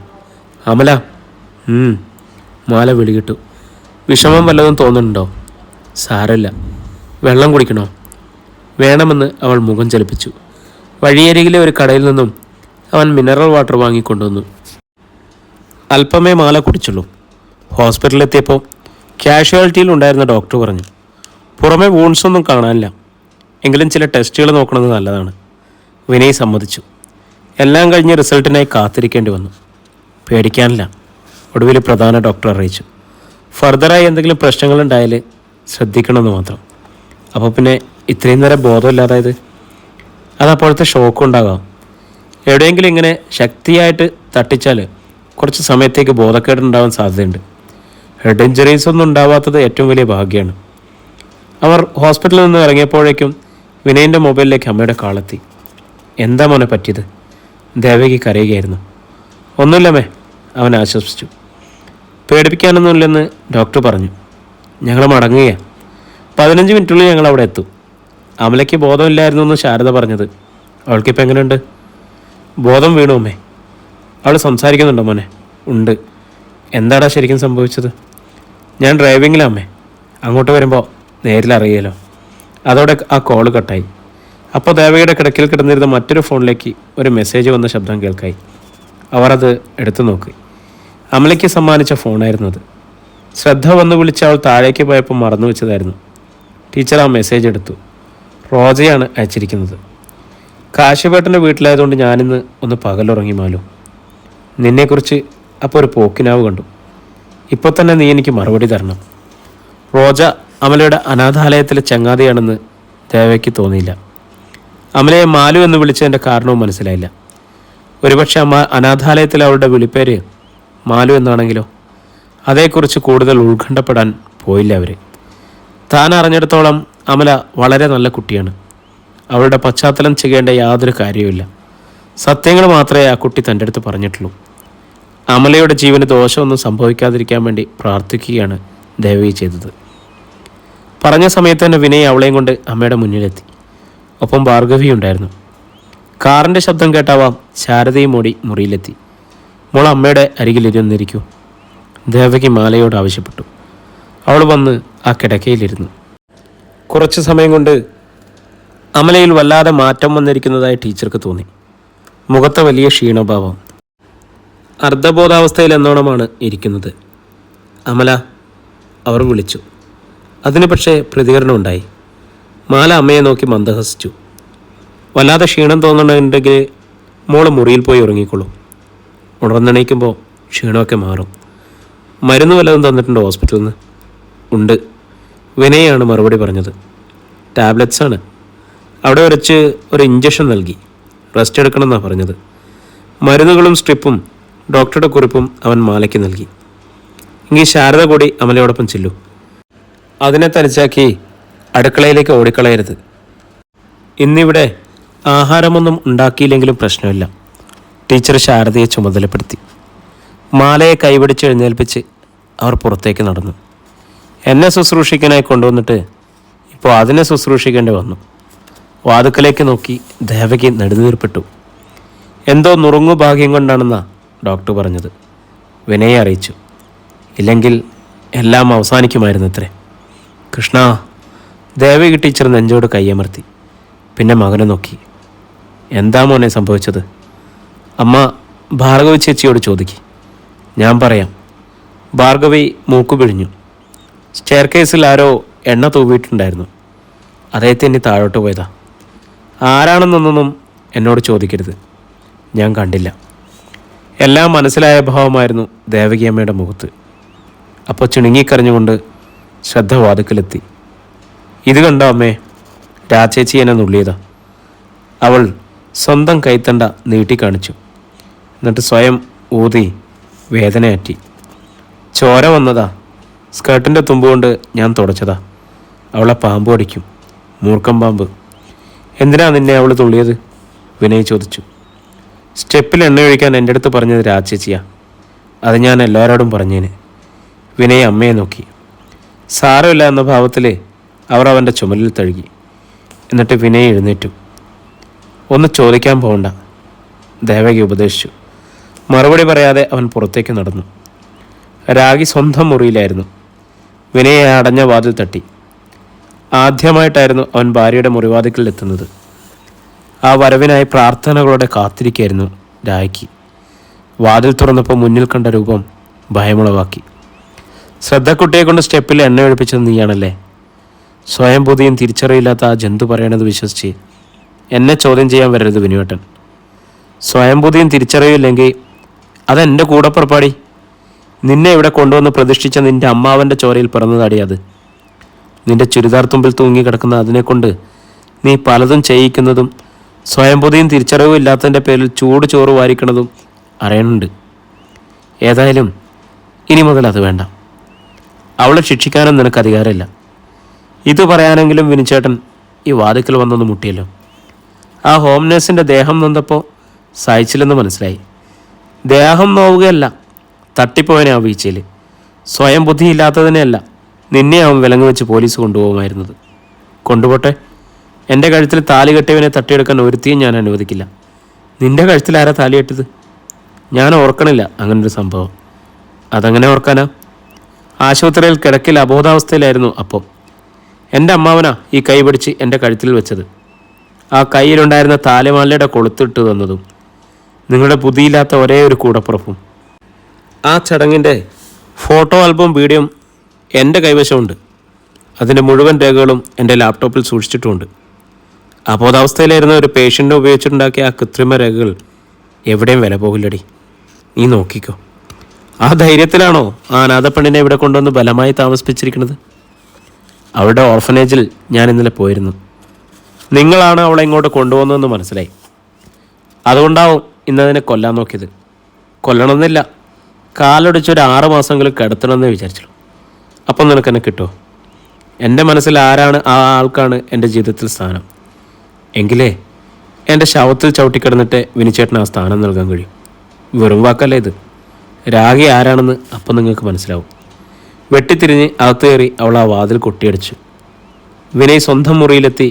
അമല. മാല വിളികിട്ടു. വിഷമം വല്ലതും തോന്നുന്നുണ്ടോ? സാരമില്ല. വെള്ളം കുടിക്കണോ? വേണമെന്ന് അവൾ മുഖം ചലിപ്പിച്ചു. വഴിയരികിലെ ഒരു കടയിൽ നിന്നും അവൻ മിനറൽ വാട്ടർ വാങ്ങിക്കൊണ്ടുവന്നു. അല്പമേ മാല കുടിച്ചുള്ളൂ. ഹോസ്പിറ്റലിലെത്തിയപ്പോൾ കാഷ്വാലിറ്റിയിൽ ഉണ്ടായിരുന്ന ഡോക്ടർ പറഞ്ഞു, പുറമെ വൂൺസ് ഒന്നും കാണാനില്ല, എങ്കിലും ചില ടെസ്റ്റുകൾ നോക്കണമെന്ന് നല്ലതാണ്. വിനയ് സമ്മതിച്ചു. എല്ലാം കഴിഞ്ഞ് റിസൾട്ടിനായി കാത്തിരിക്കേണ്ടി വന്നു. പേടിക്കാനില്ല, ഒടുവിൽ പ്രധാന ഡോക്ടർ അറിയിച്ചു. ഫർദറായി എന്തെങ്കിലും പ്രശ്നങ്ങളുണ്ടായാൽ ശ്രദ്ധിക്കണമെന്ന് മാത്രം. അപ്പോൾ പിന്നെ ഇത്രയും നേരം ബോധമില്ലാതായത്? അതപ്പോഴത്തെ ഷോക്ക് ഉണ്ടാകാം. എവിടെയെങ്കിലും ഇങ്ങനെ ശക്തിയായിട്ട് തട്ടിച്ചാൽ കുറച്ച് സമയത്തേക്ക് ബോധക്കേടുണ്ടാവാൻ സാധ്യതയുണ്ട്. ഹെഡ് ഇഞ്ചറീസ് ഒന്നും ഉണ്ടാവാത്തത് ഏറ്റവും വലിയ ഭാഗ്യമാണ്. അവർ ഹോസ്പിറ്റലിൽ നിന്ന് ഇറങ്ങിയപ്പോഴേക്കും വിനയൻ്റെ മൊബൈലിലേക്ക് അമ്മയുടെ കാളെത്തി. എന്താ മോനെ പറ്റിയത്? ദേവകി കരയുകയായിരുന്നു. ഒന്നുമില്ലമ്മേ, അവൻ ആശ്വസിച്ചു. പേടിപ്പിക്കാനൊന്നുമില്ലെന്ന് ഡോക്ടർ പറഞ്ഞു. ഞങ്ങൾ മടങ്ങുകയാണ്. 15 മിനിറ്റുള്ളിൽ ഞങ്ങൾ അവിടെ എത്തും. അമലയ്ക്ക് ബോധമില്ലായിരുന്നു എന്ന് ശാരദ പറഞ്ഞത്. അവൾക്കിപ്പോൾ എങ്ങനെയുണ്ട്? ബോധം വീണു അമ്മേ. അവൾ സംസാരിക്കുന്നുണ്ടോ മോനെ? ഉണ്ട്. എന്താടാ ശരിക്കും സംഭവിച്ചത്? ഞാൻ ഡ്രൈവിങ്ങിലാണ് അമ്മേ. അങ്ങോട്ട് വരുമ്പോൾ നേരിൽ അറിയാലോ. അതോടെ ആ കോള് കട്ടായി. അപ്പോൾ ദേവയുടെ കിടക്കിൽ കിടന്നിരുന്ന മറ്റൊരു ഫോണിലേക്ക് ഒരു മെസ്സേജ് വന്ന ശബ്ദം കേൾക്കായി. അവർ അത് എടുത്തു നോക്കി. അമലയ്ക്ക് സമ്മാനിച്ച ഫോണായിരുന്നു അത്. ശ്രദ്ധ വന്ന് വിളിച്ച് അവൾ താഴേക്ക് പോയപ്പോൾ മറന്നു വെച്ചതായിരുന്നു. ടീച്ചർ ആ മെസ്സേജ് എടുത്തു. റോജയാണ് അയച്ചിരിക്കുന്നത്. കാശിപേട്ടൻ്റെ വീട്ടിലായതുകൊണ്ട് ഞാനിന്ന് ഒന്ന് പകലുറങ്ങി മാലു. നിന്നെക്കുറിച്ച് അപ്പോൾ ഒരു പോക്കിനാവ് കണ്ടു. ഇപ്പോൾ തന്നെ നീ എനിക്ക് മറുപടി തരണം. റോജ അമലയുടെ അനാഥാലയത്തിലെ ചങ്ങാതിയാണെന്ന് ദേവയ്ക്ക് തോന്നിയില്ല. അമലയെ മാലു എന്ന് വിളിച്ചതിൻ്റെ കാരണവും മനസ്സിലായില്ല. ഒരുപക്ഷെ അനാഥാലയത്തിൽ അവളുടെ വിളിപ്പേര് മാലു എന്നാണെങ്കിലോ? അതേക്കുറിച്ച് കൂടുതൽ ഉത്കണ്ഠപ്പെടാൻ പോയില്ല അവർ. താൻ അറിഞ്ഞിടത്തോളം അമല വളരെ നല്ല കുട്ടിയാണ്. അവളുടെ പശ്ചാത്തലം ചെയ്യേണ്ട യാതൊരു കാര്യവുമില്ല. സത്യങ്ങൾ മാത്രമേ ആ കുട്ടി തൻ്റെ അടുത്ത് പറഞ്ഞിട്ടുള്ളൂ. അമലയുടെ ജീവന് ദോഷമൊന്നും സംഭവിക്കാതിരിക്കാൻ വേണ്ടി പ്രാർത്ഥിക്കുകയാണ് ദേവകി ചെയ്തത്. പറഞ്ഞ സമയത്ത് തന്നെ വിനയ് അവളെയും കൊണ്ട് അമ്മയുടെ മുന്നിലെത്തി. ഒപ്പം ഭാർഗവി ഉണ്ടായിരുന്നു. കാറിൻ്റെ ശബ്ദം കേട്ടാവാം ശാരദയും ഓടി മുറിയിലെത്തി. മോൾ അമ്മയുടെ അരികിലിരുന്നിരിക്കൂ, ദേവകി മാലയോട് ആവശ്യപ്പെട്ടു. അവൾ വന്ന് ആ കിടക്കയിലിരുന്നു. കുറച്ച് സമയം കൊണ്ട് അമലയിൽ വല്ലാതെ മാറ്റം വന്നിരിക്കുന്നതായി ടീച്ചർക്ക് തോന്നി. മുഖത്തെ വലിയ ക്ഷീണഭാവം. അർദ്ധബോധാവസ്ഥയിൽ എന്നോണമാണ് ഇരിക്കുന്നത്. അമല, അവർ വിളിച്ചു. അതിന് പക്ഷേ പ്രതികരണം ഉണ്ടായി. മാല അമ്മയെ നോക്കി മന്ദഹസിച്ചു. വല്ലാതെ ക്ഷീണം തോന്നണമെന്നുണ്ടെങ്കിൽ മോള് മുറിയിൽ പോയി ഉറങ്ങിക്കൊള്ളൂ. ഉണർന്നെണീക്കുമ്പോൾ ക്ഷീണമൊക്കെ മാറും. മരുന്ന് വല്ലതും തന്നിട്ടുണ്ടോ ഹോസ്പിറ്റലിൽ നിന്ന്? ഉണ്ട്. വിനയാണ് മറുപടി പറഞ്ഞത്. ടാബ്ലറ്റ്സാണ്. അവിടെ വരച്ച് ഒരു ഇഞ്ചക്ഷൻ നൽകി. റെസ്റ്റ് എടുക്കണമെന്നാണ് പറഞ്ഞത്. മരുന്നുകളും സ്ട്രിപ്പും ഡോക്ടറുടെ കുറിപ്പും അവൻ മാലയ്ക്ക് നൽകി. എങ്കിൽ ശാരദ കൂടി അമലയോടൊപ്പം ചെല്ലൂ. അതിനെ തനിച്ചാക്കി അടുക്കളയിലേക്ക് ഓടിക്കളയരുത്. ഇന്നിവിടെ ആഹാരമൊന്നും ഉണ്ടാക്കിയില്ലെങ്കിലും പ്രശ്നമില്ല. ടീച്ചർ ശാരദയെ ചുമതലപ്പെടുത്തി. മാലയെ കൈപിടിച്ച് എഴുന്നേൽപ്പിച്ച് അവർ പുറത്തേക്ക് നടന്നു. എന്നെ ശുശ്രൂഷിക്കാനായി കൊണ്ടുവന്നിട്ട് ഇപ്പോൾ അതിനെ ശുശ്രൂഷിക്കേണ്ടി വന്നു. വാതുക്കലേക്ക് നോക്കി ദേവകി നെടുനീർപ്പെട്ടു. എന്തോ നുറുങ്ങു ഭാഗ്യം കൊണ്ടാണെന്നാണ് ഡോക്ടർ പറഞ്ഞത്. വിനയെ അറിയിച്ചു. ഇല്ലെങ്കിൽ എല്ലാം അവസാനിക്കുമായിരുന്നത്രേ. കൃഷ്ണ, ദേവകി ടീച്ചർ നെഞ്ചോട് കയ്യമർത്തി. പിന്നെ മകനെ നോക്കി. എന്താ മോനെ സംഭവിച്ചത്? അമ്മ ഭാർഗവി ചേച്ചിയോട് ചോദിക്കി. ഞാൻ പറയാം. ഭാർഗവി മൂക്കു പിഴിഞ്ഞു. സ്റ്റെയർ കേസിൽ ആരോ എണ്ണ തൂവിയിട്ടുണ്ടായിരുന്നു. അദ്ദേഹത്തെ ഇനി താഴോട്ട് പോയതാ. ആരാണെന്നൊന്നും എന്നോട് ചോദിക്കരുത്. ഞാൻ കണ്ടില്ല. എല്ലാം മനസ്സിലായ ഭാവമായിരുന്നു ദേവകിയമ്മയുടെ മുഖത്ത്. അപ്പോൾ ചിണുങ്ങിക്കരഞ്ഞുകൊണ്ട് ശ്രദ്ധ വാതുക്കലെത്തി. ഇത് കണ്ടോ അമ്മേ, രാചേച്ചി എന്നെ നുള്ളിയതാ. അവൾ സ്വന്തം കൈത്തണ്ട നീട്ടിക്കാണിച്ചു. എന്നിട്ട് സ്വയം ഊതി വേദനയാറ്റി. ചോര വന്നതാ. സ്കേർട്ടിൻ്റെ തുമ്പുകൊണ്ട് ഞാൻ തുടച്ചതാ. അവളെ പാമ്പ് അടിക്കും, മൂർക്കം പാമ്പ്. എന്തിനാ നിന്നെ അവൾ തുള്ളിയത്? വിനയ് ചോദിച്ചു. സ്റ്റെപ്പിൽ എണ്ണ ഒഴിക്കാൻ എൻ്റെ അടുത്ത് പറഞ്ഞത് രാജേച്ചിയാ. അത് ഞാൻ എല്ലാവരോടും പറഞ്ഞേന്. വിനയ് അമ്മയെ നോക്കി. സാരമില്ല എന്ന ഭാവത്തിൽ അവർ അവൻ്റെ ചുമലിൽ തഴുകി. എന്നിട്ട് വിനയ് എഴുന്നേറ്റു. ഒന്ന് ചോദിക്കാൻ പോകണ്ട, ദേവകി ഉപദേശിച്ചു. മറുപടി പറയാതെ അവൻ പുറത്തേക്ക് നടന്നു. രാഗി സ്വന്തം മുറിയിലായിരുന്നു. വിനയെ അടഞ്ഞ വാതിൽ തട്ടി. ആദ്യമായിട്ടായിരുന്നു അവൻ ഭാര്യയുടെ മുറിവാതിക്കൽ എത്തുന്നത്. ആ വരവിനായി പ്രാർത്ഥനകളോടെ കാത്തിരിക്കുകയായിരുന്നു രാഗി. വാതിൽ തുറന്നപ്പോൾ മുന്നിൽ കണ്ട രൂപം ഭയമുളവാക്കി. ശ്രദ്ധക്കുട്ടിയെ കൊണ്ട് സ്റ്റെപ്പിൽ എണ്ണ ഒഴിപ്പിച്ചത് നീയാണല്ലേ? സ്വയം ബുദ്ധിയും തിരിച്ചറിയില്ലാത്ത ആ ജന്തു പറയണത് വിശ്വസിച്ച് എന്നെ ചോദ്യം ചെയ്യാൻ വരരുത് വിനുവേട്ടൻ. സ്വയം ബുദ്ധിയും തിരിച്ചറിയില്ലെങ്കിൽ അതെൻ്റെ കൂടപ്പുറപ്പാടി. നിന്നെ ഇവിടെ കൊണ്ടുവന്ന് പ്രതിഷ്ഠിച്ച നിൻ്റെ അമ്മാവൻ്റെ ചോരയിൽ പിറന്നതാടി അത്. നിൻ്റെ ചുരിദാർ തുമ്പിൽ തൂങ്ങിക്കിടക്കുന്ന അതിനെക്കൊണ്ട് നീ പലതും ചെയ്യിക്കുന്നതും സ്വയം ബുദ്ധിയും തിരിച്ചറിവും ഇല്ലാത്തതിൻ്റെ പേരിൽ ചൂട് ചോറ് വാരിക്കണതും അറിയണുണ്ട്. ഏതായാലും ഇനി മുതൽ അത് വേണ്ട. അവളെ ശിക്ഷിക്കാനും നിനക്ക് അധികാരമില്ല. ഇത് പറയാനെങ്കിലും വിനുചേട്ടൻ ഈ വാതിക്കൽ വന്നൊന്ന് മുട്ടിയല്ലോ. ആ ഹോം നേഴ്സിൻ്റെ ദേഹം നൊന്തപ്പോൾ സഹിച്ചില്ലെന്ന് മനസ്സിലായി. ദേഹം നോവുകയല്ല, തട്ടിപ്പോയനെ ആ വീഴ്ചയിൽ. സ്വയം ബുദ്ധിയില്ലാത്തതിനെയല്ല, നിന്നെ അവൻ വിലങ്ങ് വെച്ച് പോലീസ് കൊണ്ടുപോകുമായിരുന്നത്. കൊണ്ടുപോട്ടെ. എൻ്റെ കഴുത്തിൽ താലി കെട്ടിയവനെ തട്ടിയെടുക്കാൻ ഒരുത്തിയും ഞാൻ അനുവദിക്കില്ല. നിൻ്റെ കഴുത്തിൽ ആരാ താലി കെട്ടത്? ഞാൻ ഓർക്കണില്ല അങ്ങനൊരു സംഭവം. അതങ്ങനെ ഓർക്കാനാ? ആശുപത്രിയിൽ കിടക്കിൽ അബോധാവസ്ഥയിലായിരുന്നു അപ്പം. എൻ്റെ അമ്മാവനാ ഈ കൈ പിടിച്ച് എൻ്റെ കഴുത്തിൽ വെച്ചത്. ആ കയ്യിലുണ്ടായിരുന്ന താലിമാലയുടെ കൊളുത്തിട്ട് തന്നതും നിങ്ങളുടെ ബുദ്ധിയില്ലാത്ത ഒരേ ഒരു കൂടപ്പുറപ്പും. ആ ചടങ്ങിൻ്റെ ഫോട്ടോ ആൽബം വീഡിയോ എൻ്റെ കൈവശമുണ്ട്. അതിൻ്റെ മുഴുവൻ രേഖകളും എൻ്റെ ലാപ്ടോപ്പിൽ സൂക്ഷിച്ചിട്ടുമുണ്ട്. അബോധാവസ്ഥയിലായിരുന്ന ഒരു പേഷ്യൻ്റ് ഉപയോഗിച്ചിട്ടുണ്ടാക്കിയ ആ കൃത്രിമ രേഖകൾ എവിടെയും വില പോകില്ലടി. നീ നോക്കിക്കോ. ആ ധൈര്യത്തിലാണോ ആ അനാഥപ്പെണ്ണിനെ ഇവിടെ കൊണ്ടുവന്ന് ബലമായി താമസിപ്പിച്ചിരിക്കുന്നത്? അവളുടെ ഓർഫനേജിൽ ഞാൻ ഇന്നലെ പോയിരുന്നു. നിങ്ങളാണ് അവളെ ഇങ്ങോട്ട് കൊണ്ടുപോകുന്നതെന്ന് മനസ്സിലായി. അതുകൊണ്ടാവും ഇന്നതിനെ കൊല്ലാൻ നോക്കിയത്. കൊല്ലണമെന്നില്ല, കാലൊടിച്ചൊരു 6 മാസമെങ്കിലും കിടത്തണമെന്നേ വിചാരിച്ചുള്ളൂ. അപ്പം നിനക്കെന്നെ കിട്ടുമോ? എൻ്റെ മനസ്സിൽ ആരാണ് ആ ആൾക്കാണ് എൻ്റെ ജീവിതത്തിൽ സ്ഥാനം. എങ്കിലേ എൻ്റെ ശവത്തിൽ ചവിട്ടിക്കിടന്നിട്ട് വിനുചേട്ടന് ആ സ്ഥാനം നൽകാൻ കഴിയും. വെറും വാക്കല്ലേ ഇത്. രാഗി ആരാണെന്ന് അപ്പം നിങ്ങൾക്ക് മനസ്സിലാവും. വെട്ടിത്തിരിഞ്ഞ് അകത്ത് കയറി അവൾ ആ വാതിൽ കൊട്ടിയടിച്ചു. വിനയ് സ്വന്തം മുറിയിലെത്തി.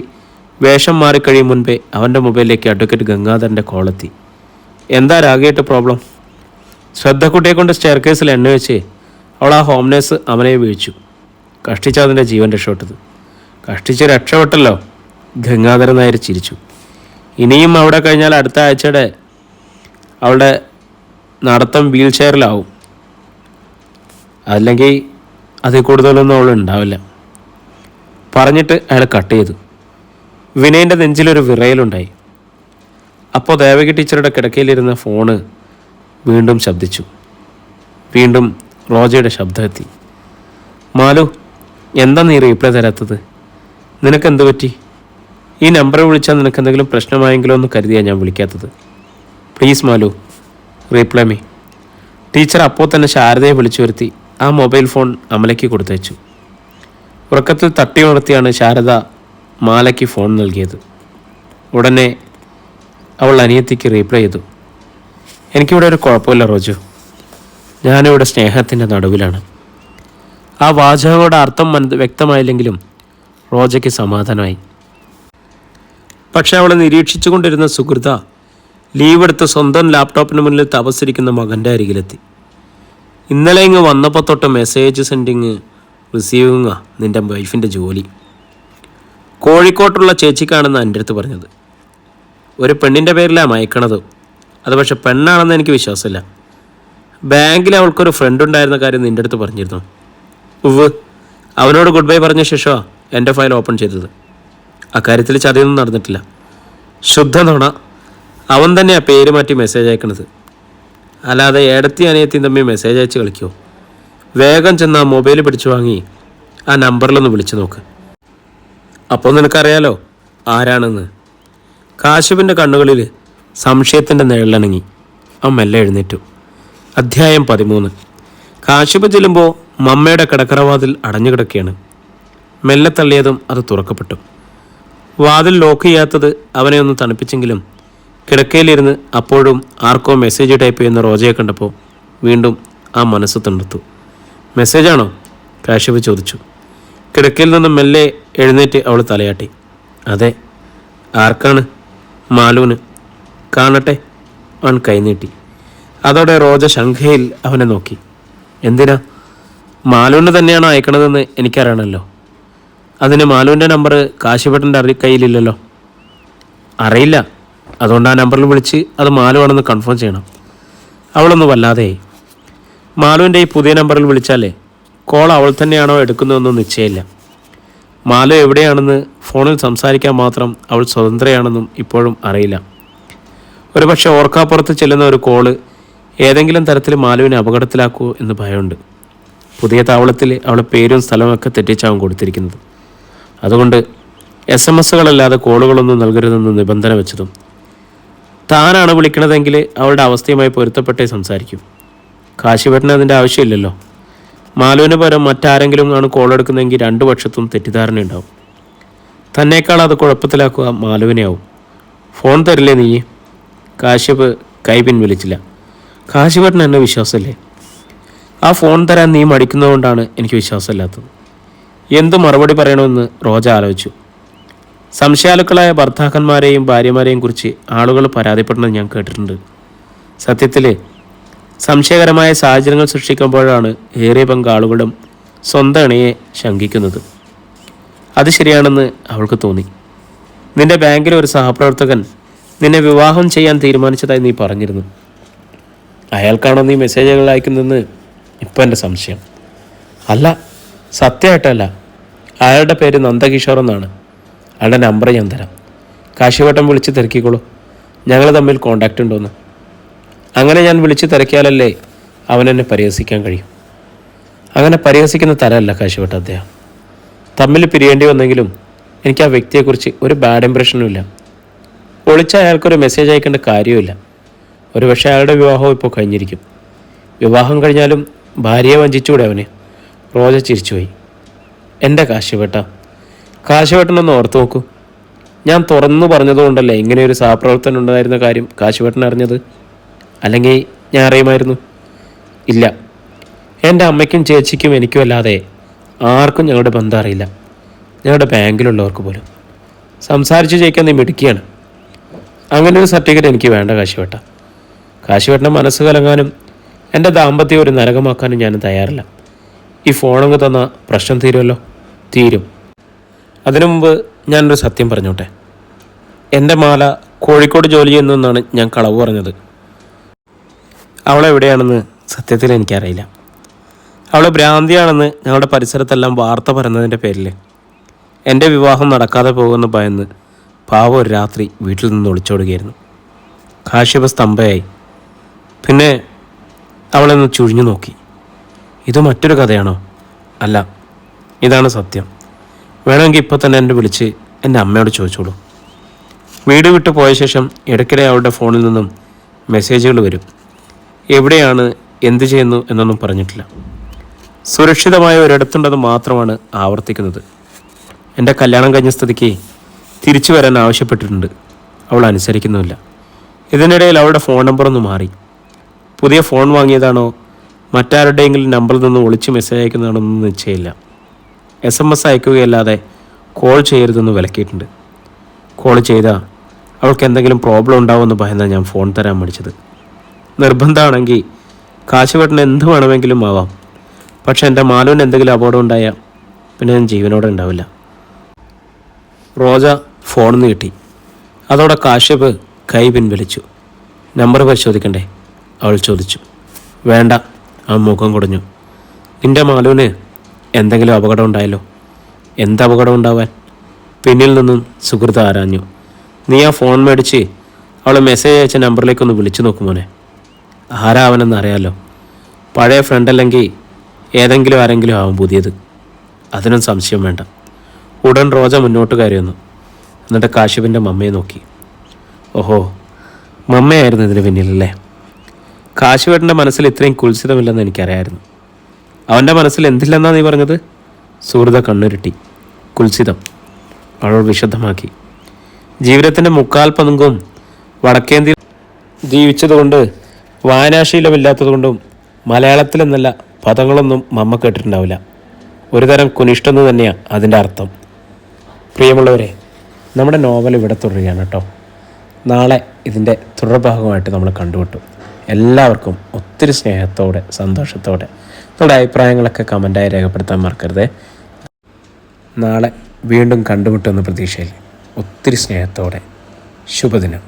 വേഷം മാറിക്കഴിയും മുൻപേ അവൻ്റെ മൊബൈലിലേക്ക് അഡ്വക്കേറ്റ് ഗംഗാധരൻ്റെ കോളെത്തി. എന്താ രാഗിയായിട്ട് പ്രോബ്ലം? ശ്രദ്ധക്കുട്ടിയെ കൊണ്ട് സ്റ്റെയർ കേസിൽ എണ്ണ വെച്ച് അവൾ ആ ഹോം നേഴ്സ് അവനെ വീഴ്ച്ചു. കഷ്ടിച്ചതിൻ്റെ ജീവൻ രക്ഷപ്പെട്ടത്. കഷ്ടിച്ച് രക്ഷപ്പെട്ടല്ലോ. ഗംഗാധരൻ നായർ ചിരിച്ചു. ഇനിയും അവിടെ കഴിഞ്ഞാൽ അടുത്ത ആഴ്ചയുടെ അവളുടെ നടത്തം വീൽ ചെയറിലാവും. അല്ലെങ്കിൽ അതിൽ കൂടുതലൊന്നും അവൾ ഉണ്ടാവില്ല. പറഞ്ഞിട്ട് അയാൾ കട്ട് ചെയ്തു. വിനയൻ്റെ നെഞ്ചിലൊരു വിറയലുണ്ടായി. അപ്പോൾ ദേവകി ടീച്ചറുടെ കിടക്കയിലിരുന്ന ഫോണ് വീണ്ടും ശബ്ദിച്ചു. വീണ്ടും റോജയുടെ ശബ്ദമെത്തി. മാലു, എന്താ നീ റീപ്ലൈ തരാത്തത്? നിനക്കെന്ത് പറ്റി? ഈ നമ്പർ വിളിച്ചാൽ നിനക്കെന്തെങ്കിലും പ്രശ്നമായെങ്കിലോ എന്ന് കരുതിയാണ് ഞാൻ വിളിക്കാത്തത്. Please Malu, reply me. Teacher അപ്പോൾ തന്നെ ശാരദയെ വിളിച്ചു വരുത്തി ആ മൊബൈൽ ഫോൺ അമലയ്ക്ക് കൊടുത്തയച്ചു. ഉറക്കത്തിൽ തട്ടി ഉണർത്തിയാണ് ശാരദ മാലയ്ക്ക് ഫോൺ നൽകിയത്. ഉടനെ അവൾ അനിയത്തിക്ക് റീപ്ലൈ ചെയ്തു. എനിക്കിവിടെ ഒരു കുഴപ്പമില്ല റോജു. ഞാനിവിടെ സ്നേഹത്തിൻ്റെ നടുവിലാണ്. ആ വാചകങ്ങളുടെ അർത്ഥം വ്യക്തമായില്ലെങ്കിലും റോജയ്ക്ക് സമാധാനമായി. പക്ഷെ അവളെ നിരീക്ഷിച്ചു കൊണ്ടിരുന്ന സുഹൃത ലീവെടുത്ത് സ്വന്തം ലാപ്ടോപ്പിന് മുന്നിൽ തപസ്സിരിക്കുന്ന മകൻ്റെ അരികിലെത്തി. ഇന്നലെ ഇങ്ങ് വന്നപ്പോൾ തൊട്ട് മെസ്സേജ് സെൻഡിങ് റിസീവിങ്ങാ നിൻ്റെ വൈഫിൻ്റെ ജോലി. കോഴിക്കോട്ടുള്ള ചേച്ചിക്കാണെന്ന് എൻ്റെ അടുത്ത് പറഞ്ഞത്. ഒരു പെണ്ണിൻ്റെ പേരിലാണ് മയക്കണത്. അത് പക്ഷെ പെണ്ണാണെന്ന് എനിക്ക് വിശ്വാസമില്ല. ബാങ്കിൽ അവൾക്കൊരു ഫ്രണ്ട് ഉണ്ടായിരുന്ന കാര്യം നിൻ്റെ അടുത്ത് പറഞ്ഞിരുന്നു. ഉവ്, അവനോട് ഗുഡ് ബൈ പറഞ്ഞ ശേഷമാണ് എൻ്റെ ഫയൽ ഓപ്പൺ ചെയ്തത്. അക്കാര്യത്തിൽ ചതിയൊന്നും നടന്നിട്ടില്ല. ശുദ്ധ നുണ. അവൻ തന്നെയാണ് പേര് മാറ്റി മെസ്സേജ് അയക്കണത്. അല്ലാതെ ഏടത്തി അനിയത്തിയും തമ്മിൽ മെസ്സേജ് അയച്ച് കളിക്കുമോ? വേഗം ചെന്ന് ആ മൊബൈൽ പിടിച്ചു വാങ്ങി ആ നമ്പറിലൊന്ന് വിളിച്ചു നോക്ക്. അപ്പോൾ നിനക്കറിയാലോ ആരാണെന്ന്. കാശുവിൻ്റെ കണ്ണുകളിൽ സംശയത്തിൻ്റെ നിഴലണങ്ങി. അവൻ മെല്ലെ എഴുന്നേറ്റു. അധ്യായം 13. കാശിപ്പ് ചെല്ലുമ്പോൾ മമ്മയുടെ കിടക്കറവാതിൽ അടഞ്ഞു കിടക്കുകയാണ്. മെല്ലെ തള്ളിയതും അത് തുറക്കപ്പെട്ടു. വാതിൽ ലോക്ക് ചെയ്യാത്തത് അവനെ ഒന്ന് തണുപ്പിച്ചെങ്കിലും കിടക്കയിലിരുന്ന് അപ്പോഴും ആർക്കോ മെസ്സേജ് ടൈപ്പ് ചെയ്യുന്ന റോജയെ കണ്ടപ്പോൾ വീണ്ടും ആ മനസ്സ് തണ്ടുത്തു. മെസ്സേജാണോ? കാശിഫ് ചോദിച്ചു. കിടക്കയിൽ നിന്ന് മെല്ലെ എഴുന്നേറ്റ് അവൾ തലയാട്ടി. അതെ. ആർക്കാണ്? മാലുവിന്. കാണട്ടെ. അവൻ കൈനീട്ടി. അതോടെ റോജ ശങ്കയിൽ അവനെ നോക്കി. എന്തിനാ? മാലുവിന് തന്നെയാണോ അയക്കണതെന്ന് എനിക്കറിയണമല്ലോ. അതിന് മാലുവിൻ്റെ നമ്പർ കാശിപേട്ടൻ്റെ കയ്യിലില്ലല്ലോ. അറിയില്ല. അതുകൊണ്ട് ആ നമ്പറിൽ വിളിച്ച് അത് മാലുവാണെന്ന് കൺഫേം ചെയ്യണം. അവളൊന്ന് വല്ലാതെയായി. മാലുവിൻ്റെ ഈ പുതിയ നമ്പറിൽ വിളിച്ചാലേ കോൾ അവൾ തന്നെയാണോ എടുക്കുന്നതെന്നും നിശ്ചയമില്ല. മാലു എവിടെയാണെന്ന് ഫോണിൽ സംസാരിക്കാൻ മാത്രം അവൾ സ്വതന്ത്രയാണെന്നും ഇപ്പോഴും അറിയില്ല. ഒരുപക്ഷെ ഓർക്കാപ്പുറത്ത് ചെല്ലുന്ന ഒരു കോള് ഏതെങ്കിലും തരത്തിൽ മാലുവിനെ അപകടത്തിലാക്കുമോ എന്ന് ഭയമുണ്ട്. പുതിയ താവളത്തിൽ അവളെ പേരും സ്ഥലമൊക്കെ തെറ്റിച്ചാവും കൊടുത്തിരിക്കുന്നത്. അതുകൊണ്ട് SMS-കളല്ലാതെ കോളുകളൊന്നും നൽകരുതെന്ന് നിബന്ധന വെച്ചതും താനാണ് വിളിക്കണതെങ്കിൽ അവളുടെ അവസ്ഥയുമായി പൊരുത്തപ്പെട്ടേ സംസാരിക്കും. കാശിപേട്ടന് അതിൻ്റെ ആവശ്യമില്ലല്ലോ. മാലുവിന് പകരം മറ്റാരെങ്കിലും ആണ് കോൾ എടുക്കുന്നതെങ്കിൽ രണ്ടു പക്ഷത്തും തെറ്റിദ്ധാരണയുണ്ടാവും. തന്നേക്കാൾ അത് കുഴപ്പത്തിലാക്കുക മാലുവിനെയാവും. ഫോൺ തരില്ലേ നീ? കാശിപ്പ് കൈ പിൻവലിച്ചില്ല. കാശിപേട്ടന് എന്നെ വിശ്വാസമല്ലേ? ആ ഫോൺ തരാൻ നീ മടിക്കുന്നതുകൊണ്ടാണ് എനിക്ക് വിശ്വാസമില്ലാത്തത്. എന്തു മറുപടി പറയണമെന്ന് റോജ ആലോചിച്ചു. സംശയാലുക്കളായ ഭർത്താക്കന്മാരെയും ഭാര്യമാരെയും കുറിച്ച് ആളുകൾ പരാതിപ്പെടുന്നത് ഞാൻ കേട്ടിട്ടുണ്ട്. സത്യത്തിൽ സംശയകരമായ സാഹചര്യങ്ങൾ സൃഷ്ടിക്കുമ്പോഴാണ് ഏറിയ പങ്ക് ആളുകളും സ്വന്തം ഇണയെ ശങ്കിക്കുന്നത്. അത് ശരിയാണെന്ന് അവൾക്ക് തോന്നി. നിന്റെ ബാങ്കിലെ ഒരു സഹപ്രവർത്തകൻ നിന്നെ വിവാഹം ചെയ്യാൻ തീരുമാനിച്ചതായി നീ പറഞ്ഞിരുന്നു. അയാൾക്കാണോ നീ മെസ്സേജുകൾ അയക്കുന്നതെന്ന് ഇപ്പം എൻ്റെ സംശയം. അല്ല, സത്യമായിട്ടല്ല. അയാളുടെ പേര് നന്ദകിഷോർ എന്നാണ്. അയാളുടെ നമ്പർ ഞാൻ തരാം. കാശിവട്ടം വിളിച്ച് തിരക്കിക്കോളൂ. ഞങ്ങൾ തമ്മിൽ കോണ്ടാക്റ്റ് ഉണ്ടോയെന്ന്. അങ്ങനെ ഞാൻ വിളിച്ച് തിരക്കിയാലല്ലേ അവനെന്നെ പരിഹസിക്കാൻ കഴിയും. അങ്ങനെ പരിഹസിക്കുന്ന തരമല്ല കാശിവട്ട അദ്ദേഹം. തമ്മിൽ പിരിയേണ്ടി വന്നെങ്കിലും എനിക്ക് ആ വ്യക്തിയെക്കുറിച്ച് ഒരു ബാഡ് ഇംപ്രഷനും ഇല്ല. ഒളിച്ച അയാൾക്കൊരു മെസ്സേജ് അയക്കേണ്ട കാര്യവുമില്ല. ഒരുപക്ഷെ അയാളുടെ വിവാഹം ഇപ്പോൾ കഴിഞ്ഞിരിക്കും. വിവാഹം കഴിഞ്ഞാലും ഭാര്യയെ വഞ്ചിച്ചുകൂടെ അവന്? റോജ ചിരിച്ചുപോയി. എൻ്റെ കാശിവട്ടനൊന്ന് ഓർത്തു നോക്കൂ. ഞാൻ തുറന്നു പറഞ്ഞതുകൊണ്ടല്ലേ ഇങ്ങനെയൊരു സഹപ്രവർത്തനം ഉണ്ടായിരുന്ന കാര്യം കാശിവട്ടൻ അറിഞ്ഞത്? അല്ലെങ്കിൽ ഞാൻ അറിയുമായിരുന്നു? ഇല്ല. എൻ്റെ അമ്മയ്ക്കും ചേച്ചിക്കും എനിക്കും അല്ലാതെ ആർക്കും ഞങ്ങളുടെ ബന്ധം അറിയില്ല. ഞങ്ങളുടെ ബാങ്കിലുള്ളവർക്ക് പോലും. സംസാരിച്ച് ജയിക്കാൻ നീ മിടുക്കിയാണ്. അങ്ങനെ ഒരു സർട്ടിഫിക്കറ്റ് എനിക്ക് വേണ്ട കാശിവട്ട. കാശിവട്ടൻ്റെ മനസ്സ് കലങ്ങാനും എൻ്റെ ദാമ്പത്യം ഒരു നരകമാക്കാനും ഞാൻ തയ്യാറില്ല. ഈ ഫോണങ്ങ് തന്നാൽ പ്രശ്നം തീരുമല്ലോ. തീരും. അതിനു മുമ്പ് ഞാനൊരു സത്യം പറഞ്ഞോട്ടെ. എൻ്റെ മാല കോഴിക്കോട് ജോലി ചെയ്യുന്നെന്നാണ് ഞാൻ കളവ് പറഞ്ഞത്. അവളെവിടെയാണെന്ന് സത്യത്തിൽ എനിക്കറിയില്ല. അവൾ ഭ്രാന്തിയാണെന്ന് ഞങ്ങളുടെ പരിസരത്തെല്ലാം വാർത്ത പറയുന്നതിൻ്റെ പേരിൽ എൻ്റെ വിവാഹം നടക്കാതെ പോകുമെന്ന് ഭയന്ന് പാവം ഒരു രാത്രി വീട്ടിൽ നിന്ന് ഒളിച്ചോടുകയായിരുന്നു. കാശിപ സ്തംഭയായി. പിന്നെ അവളെന്ന് ചുഴിഞ്ഞു നോക്കി. ഇത് മറ്റൊരു കഥയാണോ? അല്ല, ഇതാണ് സത്യം. വേണമെങ്കിൽ ഇപ്പോൾ തന്നെ എന്നെ വിളിച്ച് എൻ്റെ അമ്മയോട് ചോദിച്ചോളൂ. വീട് വിട്ടു പോയ ശേഷം ഇടയ്ക്കിടെ അവളുടെ ഫോണിൽ നിന്നും മെസ്സേജുകൾ വരും. എവിടെയാണ്, എന്തു ചെയ്യുന്നു എന്നൊന്നും പറഞ്ഞിട്ടില്ല. സുരക്ഷിതമായ ഒരിടത്തുണ്ടെന്ന് മാത്രമാണ് ആവർത്തിക്കുന്നത്. എൻ്റെ കല്യാണം കഴിഞ്ഞ സ്ഥിതിക്ക് തിരിച്ചു വരാൻ ആവശ്യപ്പെട്ടിട്ടുണ്ട്. അവൾ അനുസരിക്കുന്നുമില്ല. ഇതിനിടയിൽ അവളുടെ ഫോൺ നമ്പറൊന്ന് മാറി. പുതിയ ഫോൺ വാങ്ങിയതാണോ മറ്റാരുടെയെങ്കിലും നമ്പറിൽ നിന്ന് ഒളിച്ച് മെസ്സേജ് അയക്കുന്നതാണോ ഒന്നും നിശ്ചയമില്ല. SMS അയക്കുകയല്ലാതെ കോൾ ചെയ്യരുതെന്ന് വിലക്കിയിട്ടുണ്ട്. കോൾ ചെയ്താൽ അവൾക്ക് എന്തെങ്കിലും പ്രോബ്ലം ഉണ്ടാവുമെന്ന് ഭയന്നാണ് ഞാൻ ഫോൺ തരാൻ മടിച്ചത്. നിർബന്ധമാണെങ്കിൽ കാശുവെട്ടന് എന്ത് വേണമെങ്കിലും ആവാം. പക്ഷെ എൻ്റെ മാലുവിന് എന്തെങ്കിലും അപകടം ഉണ്ടായാൽ പിന്നെ ഞാൻ ജീവനോടെ ഉണ്ടാവില്ല. റോജ ഫോൺ നീട്ടി. അതോടെ കാശ്യപ് കൈ പിൻവലിച്ചു. നമ്പർ പരിശോധിക്കണ്ടേ? അവൾ ചോദിച്ചു. വേണ്ട. അവൻ മുഖം കുടഞ്ഞു. നിൻ്റെ മാലുവിന് എന്തെങ്കിലും അപകടം ഉണ്ടായല്ലോ? എന്തപകടം ഉണ്ടാവാൻ? പിന്നിൽ നിന്നും സുഹൃത്ത് ആരാഞ്ഞു. നീ ആ ഫോൺ മേടിച്ച് അവൾ മെസ്സേജ് അയച്ച നമ്പറിലേക്കൊന്ന് വിളിച്ചു നോക്കുമോനെ. ആരാ അവനെന്ന് അറിയാമല്ലോ. പഴയ ഫ്രണ്ട് അല്ലെങ്കിൽ ഏതെങ്കിലും ആരെങ്കിലും ആവും പുതിയത്. അതിനും സംശയം വേണ്ട. ഉടൻ റോജ മുന്നോട്ട് കയറി വന്നു. എന്നിട്ട് കാശിപ്പിൻ്റെ മമ്മയെ നോക്കി. ഓഹോ, മമ്മയായിരുന്നു ഇതിന് പിന്നിലല്ലേ? കാശുവേട്ടൻ്റെ മനസ്സിൽ ഇത്രയും കുൽസിതമില്ലെന്ന് എനിക്കറിയായിരുന്നു. അവൻ്റെ മനസ്സിൽ എന്തില്ലെന്നാണ് നീ പറഞ്ഞത്? സുഹൃത കണ്ണുരുട്ടി. കുൽസിതം. അവൾ വിശദമാക്കി. ജീവിതത്തിൻ്റെ മുക്കാൽ പങ്കും വടക്കേന്ത്യയിൽ ജീവിച്ചതുകൊണ്ട് വായനാശീലമില്ലാത്തതുകൊണ്ടും മലയാളത്തിലെന്നല്ല പദങ്ങളൊന്നും മമ്മ കേട്ടിട്ടുണ്ടാവില്ല. ഒരു തരം കുനിഷ്ടെന്ന് തന്നെയാണ് അതിൻ്റെ അർത്ഥം. പ്രിയമുള്ളവരെ, നമ്മുടെ നോവൽ ഇവിടെ തുടരുകയാണ് കേട്ടോ. നാളെ ഇതിൻ്റെ തുടർഭാഗമായിട്ട് നമ്മൾ കണ്ടുമുട്ടും. എല്ലാവർക്കും ഒത്തിരി സ്നേഹത്തോടെ സന്തോഷത്തോടെ നിങ്ങളുടെ അഭിപ്രായങ്ങളൊക്കെ കമൻറ്റായി രേഖപ്പെടുത്താൻ മറക്കരുത്. നാളെ വീണ്ടും കണ്ടുമുട്ടുമെന്ന പ്രതീക്ഷയിൽ ഒത്തിരി സ്നേഹത്തോടെ ശുഭദിനം.